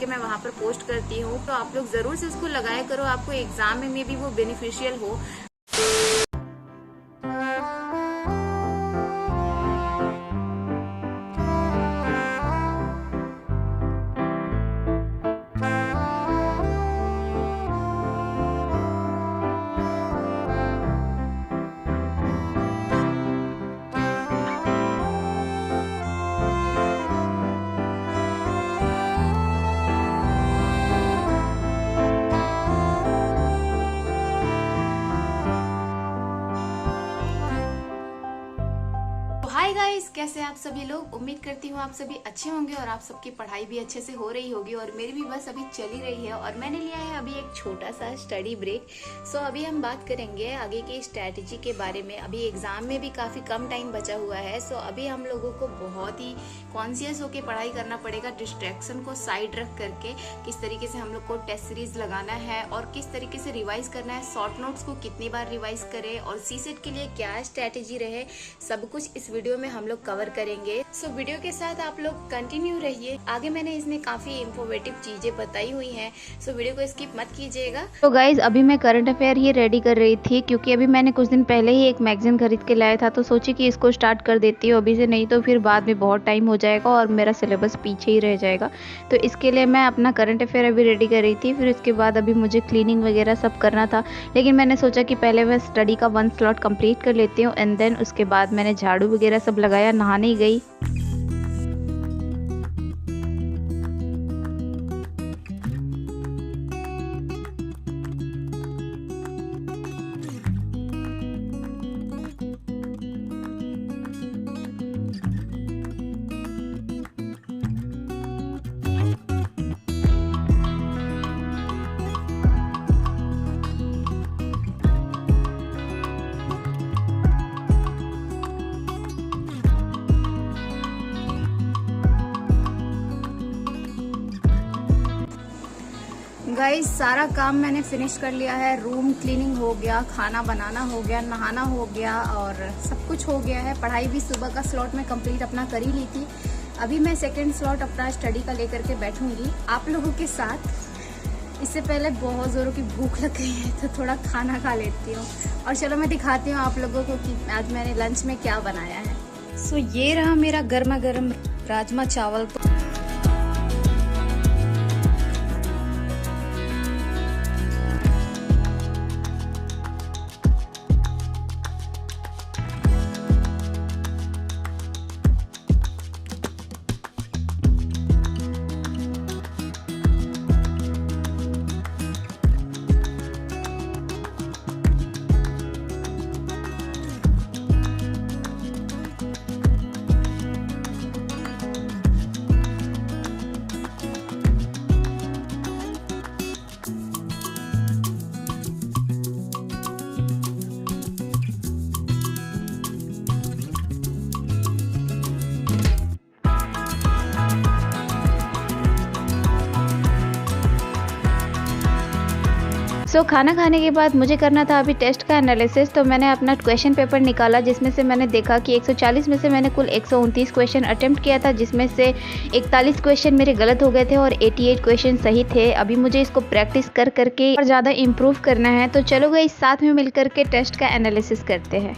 करके मैं वहाँ पर पोस्ट करती हूँ, तो आप लोग जरूर से उसको लगाया करो, आपको एग्जाम में भी वो बेनिफिशियल हो। हाय गाइस, कैसे आप सभी लोग। उम्मीद करती हूँ आप सभी अच्छे होंगे और आप सबकी पढ़ाई भी अच्छे से हो रही होगी और मेरी भी बस अभी चली रही है। और मैंने लिया है अभी एक छोटा सा स्टडी ब्रेक। सो अभी हम बात करेंगे आगे की स्ट्रैटेजी के बारे में। अभी एग्जाम में भी काफी कम टाइम बचा हुआ है। सो अभी हम लोगों को बहुत ही कॉन्शियस होकर पढ़ाई करना पड़ेगा, डिस्ट्रैक्शन को साइड रख करके किस तरीके से हम लोग को टेस्ट सीरीज लगाना है और किस तरीके से रिवाइज करना है, शॉर्ट नोट्स को कितनी बार रिवाइज करें और सीसेट के लिए क्या स्ट्रैटेजी रहे, सब कुछ इस वीडियो में हम लोग कवर करेंगे। सो वीडियो के साथ आप लोग कंटिन्यू रहिए। आगे मैंने इसमें काफी इंफॉर्मेटिव चीजें बताई हुई हैं, सो वीडियो को स्किप मत कीजिएगा। तो गाइज अभी मैं करंट अफेयर ही रेडी कर रही थी, क्योंकि अभी मैंने कुछ दिन पहले ही एक मैगजीन खरीद के लाया था, तो सोची कि इसको स्टार्ट कर देती हूँ अभी से, नहीं तो फिर बाद में बहुत टाइम हो जाएगा और मेरा सिलेबस पीछे ही रह जाएगा। तो इसके लिए मैं अपना करंट अफेयर अभी रेडी कर रही थी। फिर उसके बाद अभी मुझे क्लीनिंग वगैरह सब करना था, लेकिन मैंने सोचा कि पहले मैं स्टडी का 1 स्लॉट कंप्लीट कर लेती हूँ एंड देन उसके बाद मैंने झाड़ू वगैरह सब लगाया, नहाने गई। गाइस सारा काम मैंने फिनिश कर लिया है। रूम क्लीनिंग हो गया, खाना बनाना हो गया, नहाना हो गया और सब कुछ हो गया है। पढ़ाई भी सुबह का स्लॉट में कंप्लीट अपना कर ही ली थी। अभी मैं सेकंड स्लॉट अपना स्टडी का लेकर के बैठूंगी आप लोगों के साथ। इससे पहले बहुत ज़ोरों की भूख लग गई है, तो थोड़ा खाना खा लेती हूँ और चलो मैं दिखाती हूँ आप लोगों को कि आज मैंने लंच में क्या बनाया है। सो ये रहा मेरा गर्मा गर्म राजमा चावल। सो खाना खाने के बाद मुझे करना था अभी टेस्ट का एनालिसिस। तो मैंने अपना क्वेश्चन पेपर निकाला, जिसमें से मैंने देखा कि 140 में से मैंने कुल 129 क्वेश्चन अटेम्प्ट किया था, जिसमें से 41 क्वेश्चन मेरे गलत हो गए थे और 88 क्वेश्चन सही थे। अभी मुझे इसको प्रैक्टिस कर करके और ज़्यादा इम्प्रूव करना है। तो चलो गई साथ में मिल करके टेस्ट का एनालिसिस करते हैं।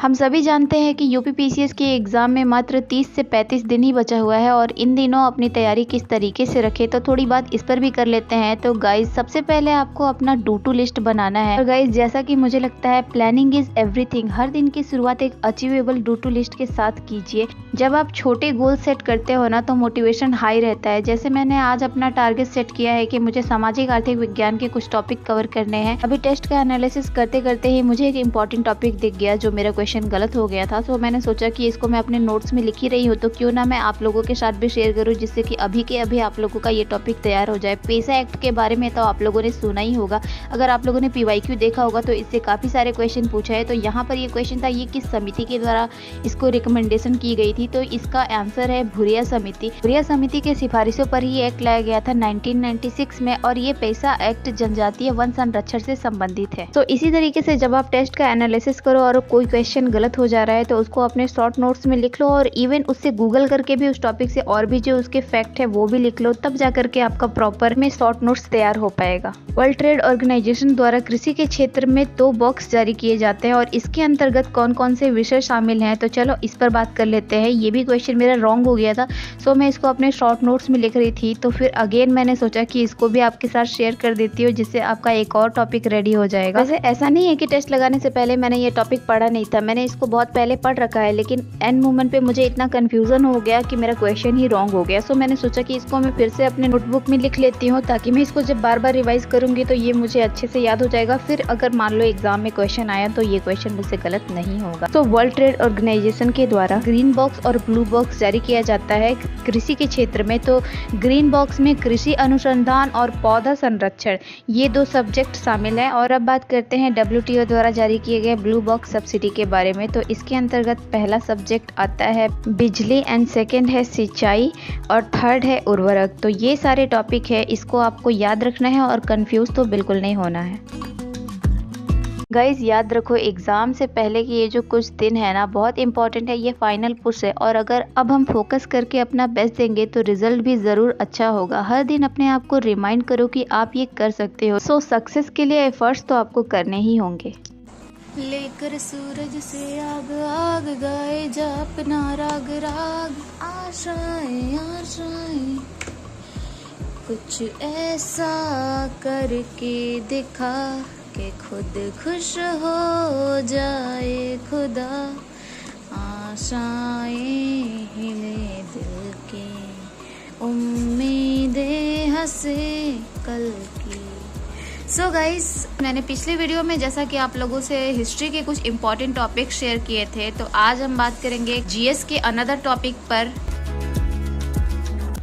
हम सभी जानते हैं कि यूपीपीसीएस के एग्ज़ाम में मात्र 30 से 35 दिन ही बचा हुआ है और इन दिनों अपनी तैयारी किस तरीके से रखें, तो थोड़ी बात इस पर भी कर लेते हैं। तो गाइज सबसे पहले आपको अपना डू टू लिस्ट बनाना है। और गाइज जैसा कि मुझे लगता है प्लानिंग इज एवरीथिंग। हर दिन की शुरुआत एक अचीवेबल डू टू लिस्ट के साथ कीजिए। जब आप छोटे गोल सेट करते हो ना, तो मोटिवेशन हाई रहता है। जैसे मैंने आज अपना टारगेट सेट किया है कि मुझे सामाजिक आर्थिक विज्ञान के कुछ टॉपिक कवर करने हैं। अभी टेस्ट का एनालिसिस करते करते ही मुझे एक इम्पॉर्टेंट टॉपिक दिख गया जो मेरा क्वेश्चन क्वेश्चन गलत हो गया था। सो मैंने सोचा कि इसको मैं अपने नोट्स में लिख ही रही हूँ तो क्यों ना मैं आप लोगों के साथ भी शेयर करूँ, जिससे कि अभी के अभी आप लोगों का ये टॉपिक तैयार हो जाए। पेसा एक्ट के बारे में तो आप लोगों ने सुना ही होगा, अगर आप लोगों ने PYQ देखा होगा तो इससे काफ़ी सारे क्वेश्चन पूछा है। तो यहाँ पर ये क्वेश्चन था, ये किस समिति के द्वारा इसको रिकमेंडेशन की गई थी, तो इसका आंसर है भुरिया समिति। भुरिया समिति के सिफारिशों पर ही एक्ट लाया गया था 1996 में, और ये पेसा एक्ट जनजातीय वन संरक्षण से संबंधित है। तो इसी तरीके से जब आप टेस्ट का एनालिसिस करो और कोई क्वेश्चन गलत हो जा रहा है तो उसको अपने शॉर्ट नोट्स में लिख लो, और इवन उससे गूगल करके भी उस टॉपिक से और भी जो उसके फैक्ट है वो भी लिख लो, तब जाकर के आपका प्रॉपर में शॉर्ट नोट्स तैयार हो पाएगा। वर्ल्ड ट्रेड ऑर्गेनाइजेशन द्वारा कृषि के क्षेत्र में 2 बॉक्स जारी किए जाते हैं, और इसके अंतर्गत कौन कौन से विषय शामिल हैं, तो चलो इस पर बात कर लेते हैं। ये भी क्वेश्चन मेरा रॉन्ग हो गया था, सो मैं इसको अपने शॉर्ट नोट्स में लिख रही थी, तो फिर अगेन मैंने सोचा कि इसको भी आपके साथ शेयर कर देती हूँ, जिससे आपका एक और टॉपिक रेडी हो जाएगा। वैसे ऐसा नहीं है कि टेस्ट लगाने से पहले मैंने ये टॉपिक पढ़ा नहीं था, मैंने इसको बहुत पहले पढ़ रखा है, लेकिन एंड मोमेंट पे मुझे इतना कंफ्यूजन हो गया कि मेरा क्वेश्चन ही रॉन्ग हो गया। सो मैंने सोचा कि इसको मैं फिर से अपने नोटबुक में लिख लेती हूँ, ताकि मैं इसको जब बार बार रिवाइज करूंगी तो ये मुझे अच्छे से याद हो जाएगा। फिर अगर मान लो एग्जाम में क्वेश्चन आया तो ये क्वेश्चन मुझसे गलत नहीं होगा। तो वर्ल्ड ट्रेड ऑर्गेनाइजेशन के द्वारा ग्रीन बॉक्स और ब्लू बॉक्स जारी किया जाता है कृषि के क्षेत्र में। तो ग्रीन बॉक्स में कृषि अनुसंधान और पौधा संरक्षण, ये 2 सब्जेक्ट शामिल हैं। और अब बात करते हैं WTO द्वारा जारी किए गए ब्लू बॉक्स सब्सिडी के बारे में। तो इसके अंतर्गत पहला सब्जेक्ट आता है बिजली, एंड सेकेंड है सिंचाई, और थर्ड है उर्वरक। तो ये सारे टॉपिक है, इसको आपको याद रखना है और कंफ्यूज तो बिल्कुल नहीं होना है। गाइज याद रखो, एग्ज़ाम से पहले की ये जो कुछ दिन है ना, बहुत इंपॉर्टेंट है, ये फाइनल पुश है, और अगर अब हम फोकस करके अपना बेस्ट देंगे तो रिजल्ट भी ज़रूर अच्छा होगा। हर दिन अपने आप को रिमाइंड करो कि आप ये कर सकते हो। सो सक्सेस के लिए एफर्ट्स तो आपको करने ही होंगे। लेकर सूरज से आग आग गाए जा अपना राग राग, आशाएं आशाएं कुछ ऐसा करके दिखा कि खुद खुश हो जाए खुदा, आशाएं हिले दिल की, उम्मीदें हंसे कल की। सो गाइस, मैंने पिछले वीडियो में जैसा कि आप लोगों से हिस्ट्री के कुछ इंपॉर्टेंट टॉपिक शेयर किए थे, तो आज हम बात करेंगे GS के अनदर टॉपिक पर।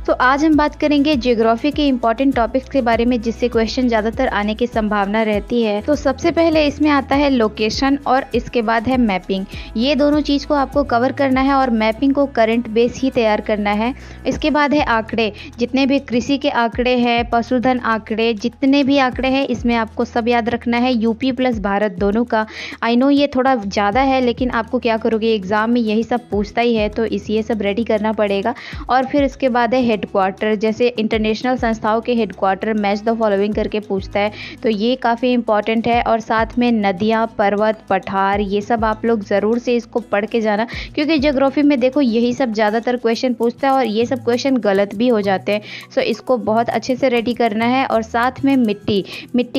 तो आज हम बात करेंगे ज्योग्राफी के इंपॉर्टेंट टॉपिक्स के बारे में, जिससे क्वेश्चन ज़्यादातर आने की संभावना रहती है। तो सबसे पहले इसमें आता है लोकेशन, और इसके बाद है मैपिंग। ये दोनों चीज़ को आपको कवर करना है, और मैपिंग को करंट बेस ही तैयार करना है। इसके बाद है आंकड़े, जितने भी कृषि के आंकड़े हैं, पशुधन आंकड़े, जितने भी आंकड़े हैं, इसमें आपको सब याद रखना है, यूपी प्लस भारत दोनों का। आई नो ये थोड़ा ज़्यादा है, लेकिन आपको क्या करोगे, एग्जाम में यही सब पूछता ही है, तो ये सब रेडी करना पड़ेगा। और फिर इसके बाद है हेडक्वार्टर, जैसे इंटरनेशनल संस्थाओं के हेडक्वार्टर मैच द फॉलोइंग करके पूछता है, तो ये काफ़ी इंपॉर्टेंट है। और साथ में नदियाँ, पर्वत, पठार, ये सब आप लोग ज़रूर से इसको पढ़ के जाना, क्योंकि ज्योग्राफी में देखो यही सब ज़्यादातर क्वेश्चन पूछता है, और ये सब क्वेश्चन गलत भी हो जाते हैं। सो इसको बहुत अच्छे से रेडी करना है। और साथ में मिट्टी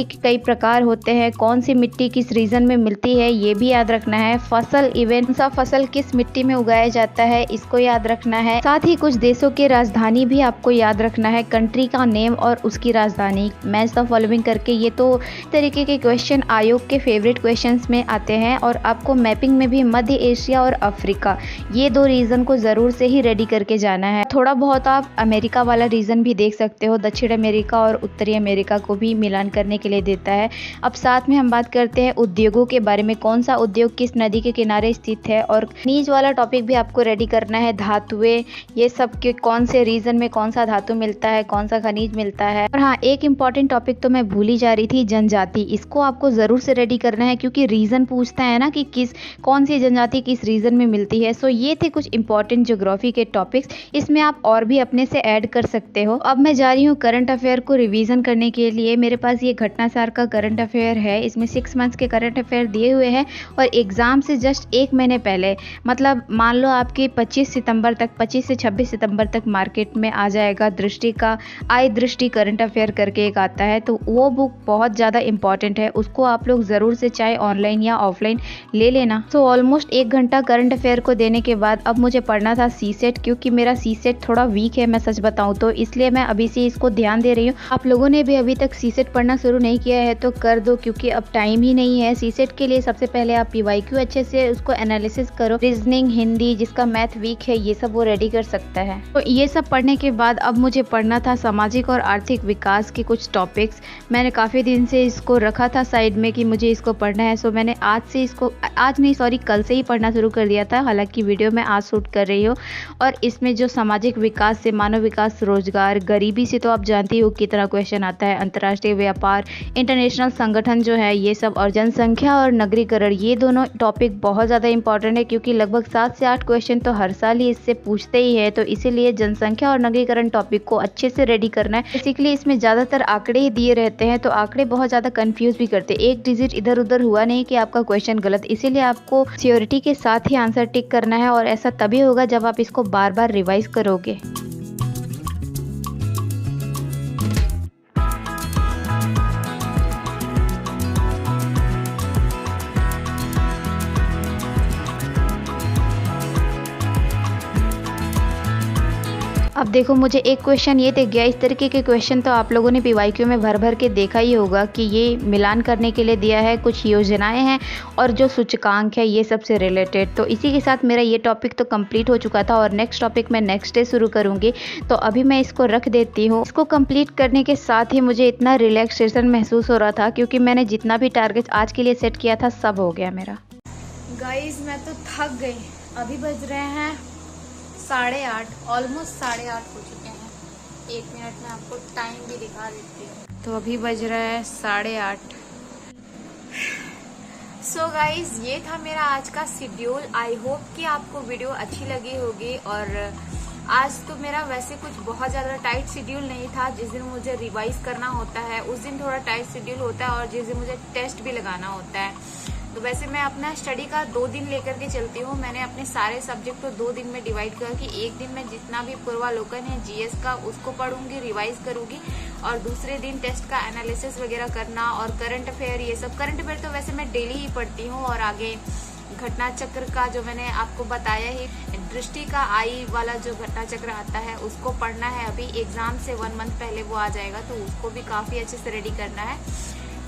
के कई प्रकार होते हैं, कौन सी मिट्टी किस रीजन में मिलती है ये भी याद रखना है। फसल, इवेंट सा फसल किस मिट्टी में उगाया जाता है, इसको याद रखना है। साथ ही कुछ देशों की राजधानी भी आपको याद रखना है, कंट्री का नेम और उसकी राजधानी, मैच द फॉलोइंग करके। ये तो तरीके के क्वेश्चन आयोग के फेवरेट क्वेश्चंस में आते हैं। और आपको मैपिंग में भी मध्य एशिया और अफ्रीका, ये 2 रीजन को ज़रूर से ही रेडी करके जाना है। थोड़ा बहुत आप अमेरिका वाला रीजन भी देख सकते हो, दक्षिण अमेरिका और उत्तरी अमेरिका को भी मिलान करने के लिए देता है। अब साथ में हम बात करते हैं उद्योगों के बारे में, कौन सा उद्योग किस नदी के किनारे स्थित है। और खनिज वाला टॉपिक भी आपको रेडी करना है, धातुएं, ये सब के कौन से रीजन में कौन सा धातु मिलता है, कौन सा खनिज मिलता है। और हाँ, एक इंपॉर्टेंट टॉपिक तो मैं भूल ही जा रही थी, जनजाति। इसको आपको ज़रूर से रेडी करना है, क्योंकि रीजन पूछता है ना कि कौन सी जनजाति किस रीजन में मिलती है। सो ये थे कुछ इंपॉर्टेंट ज्योग्राफी के टॉपिक्स, इसमें आप और भी अपने से ऐड कर सकते हो। अब मैं जा रही हूँ करंट अफेयर को रिवीजन करने के लिए। मेरे पास ये घटनासार का करंट अफेयर है, इसमें 6 मंथ्स के करंट अफेयर दिए हुए हैं, और एग्जाम से जस्ट 1 महीने पहले, मतलब मान लो आपके 25 से 26 सितंबर तक मार्केट में आ जाएगा दृष्टि का आई दृष्टि करंट अफेयर करके एक आता है, तो वो बुक बहुत ज़्यादा इंपॉर्टेंट है, उसको आप लोग ज़रूर से चाहे ऑनलाइन या ऑफलाइन ले लेना। तो ऑलमोस्ट 1 घंटा करंट अफेयर को देने के बाद अब मुझे पढ़ना था सीसेट, क्योंकि मेरा सीसेट थोड़ा वीक है मैं सच बताऊँ तो, इसलिए मैं अभी से इसको ध्यान दे रही हूँ। आप लोगों ने भी अभी तक सीसेट पढ़ना शुरू नहीं किया है तो कर दो, क्योंकि अब टाइम ही नहीं है। सीसेट के लिए सबसे पहले आप PYQ अच्छे से उसको एनालिसिस करो, रीजनिंग, हिंदी, जिसका मैथ वीक है ये सब वो रेडी कर सकता है। तो ये सब पढ़ने के बाद अब मुझे पढ़ना था सामाजिक और आर्थिक विकास के कुछ टॉपिक्स। मैंने काफ़ी दिन से इसको रखा था साइड में कि मुझे इसको पढ़ना है, सो मैंने कल से ही पढ़ना शुरू कर दिया था। हालांकि वीडियो मैं आज शूट कर रही हूँ। और इसमें जो सामाजिक विकास से मानव विकास, रोजगार, गरीबी से तो आप जानती हो कितना क्वेश्चन आता है, अंतर्राष्ट्रीय व्यापार, इंटरनेशनल संगठन जो है ये सब, और जनसंख्या और नगरीकरण, ये दोनों टॉपिक बहुत ज़्यादा इंपॉर्टेंट है, क्योंकि लगभग 7 से 8 क्वेश्चन तो हर साल ही इससे पूछते ही है। तो इसीलिए जनसंख्या और नगरीकरण टॉपिक को अच्छे से रेडी करना है। बेसिकली इसमें ज़्यादातर आंकड़े ही दिए रहते हैं, तो आंकड़े बहुत ज़्यादा कंफ्यूज भी करते हैं। एक डिजिट इधर उधर हुआ नहीं कि आपका क्वेश्चन गलत, इसीलिए आपको श्योरिटी के साथ ही आंसर टिक करना है, और ऐसा तभी होगा जब आप इसको बार बार रिवाइज करोगे। अब देखो मुझे एक क्वेश्चन ये दिख गया। इस तरीके के क्वेश्चन तो आप लोगों ने PYQ में भर भर के देखा ही होगा कि ये मिलान करने के लिए दिया है, कुछ योजनाएं हैं और जो सूचकांक है ये सबसे रिलेटेड। तो इसी के साथ मेरा ये टॉपिक तो कंप्लीट हो चुका था, और नेक्स्ट टॉपिक मैं नेक्स्ट डे शुरू करूँगी। तो अभी मैं इसको रख देती हूँ। इसको कंप्लीट करने के साथ ही मुझे इतना रिलैक्सेशन महसूस हो रहा था, क्योंकि मैंने जितना भी टारगेट आज के लिए सेट किया था सब हो गया मेरा। गाइज मैं तो थक गई। अभी बज रहे हैं 8:30, ऑलमोस्ट 8:30 हो चुके हैं। 1 मिनट में आपको टाइम भी दिखा देती हूँ। तो अभी बज रहा है 8:30। सो गाइज ये था मेरा आज का शेड्यूल। आई होप कि आपको वीडियो अच्छी लगी होगी। और आज तो मेरा वैसे कुछ बहुत ज़्यादा टाइट शेड्यूल नहीं था। जिस दिन मुझे रिवाइज करना होता है उस दिन थोड़ा टाइट शेड्यूल होता है, और जिस दिन मुझे टेस्ट भी लगाना होता है। तो वैसे मैं अपना स्टडी का 2 दिन लेकर के चलती हूँ। मैंने अपने सारे सब्जेक्ट को 2 दिन में डिवाइड करके एक दिन में जितना भी पूर्वालोकन है GS का उसको पढ़ूंगी, रिवाइज करूंगी, और दूसरे दिन टेस्ट का एनालिसिस वगैरह करना, और करंट अफेयर ये सब। करंट अफेयर तो वैसे मैं डेली ही पढ़ती हूँ। और आगे घटना चक्र का जो मैंने आपको बताया ही, दृष्टि का आई वाला जो घटना चक्र आता है उसको पढ़ना है। अभी एग्जाम से 1 मंथ पहले वो आ जाएगा, तो उसको भी काफ़ी अच्छे से रेडी करना है।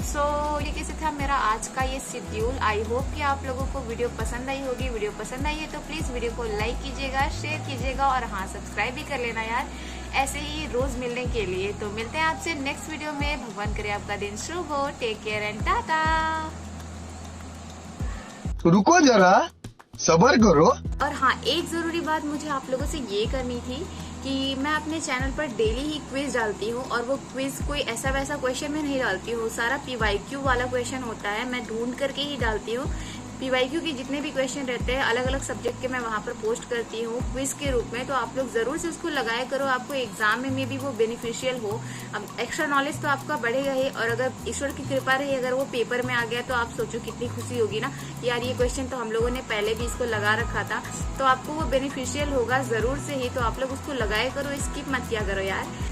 सो ये कैसे था मेरा आज का ये शेड्यूल। आई होप कि आप लोगों को वीडियो पसंद आई होगी। वीडियो पसंद आई है तो प्लीज़ वीडियो को लाइक कीजिएगा, शेयर कीजिएगा, और हाँ सब्सक्राइब भी कर लेना यार, ऐसे ही रोज मिलने के लिए। तो मिलते हैं आपसे नेक्स्ट वीडियो में। भगवान करे आपका दिन शुभ हो। Take care and tata. रुको जरा, सब्र करो। और हाँ, एक जरूरी बात मुझे आप लोगों से ये करनी थी कि मैं अपने चैनल पर डेली ही क्विज डालती हूँ, और वो क्विज कोई ऐसा वैसा क्वेश्चन में नहीं डालती हूँ। सारा PYQ वाला क्वेश्चन होता है, मैं ढूंढ करके ही डालती हूँ। PYQ के जितने भी क्वेश्चन रहते हैं अलग अलग सब्जेक्ट के मैं वहाँ पर पोस्ट करती हूँ क्विज के रूप में। तो आप लोग जरूर से उसको लगाया करो, आपको एग्जाम में भी वो बेनिफिशियल हो। अब एक्स्ट्रा नॉलेज तो आपका बढ़ेगा ही, और अगर ईश्वर की कृपा रही अगर वो पेपर में आ गया तो आप सोचो कितनी खुशी होगी ना यार। ये क्वेश्चन तो हम लोगों ने पहले भी इसको लगा रखा था, तो आपको वो बेनिफिशियल होगा जरूर से ही। तो आप लोग उसको लगाया करो, स्किप मत किया करो यार।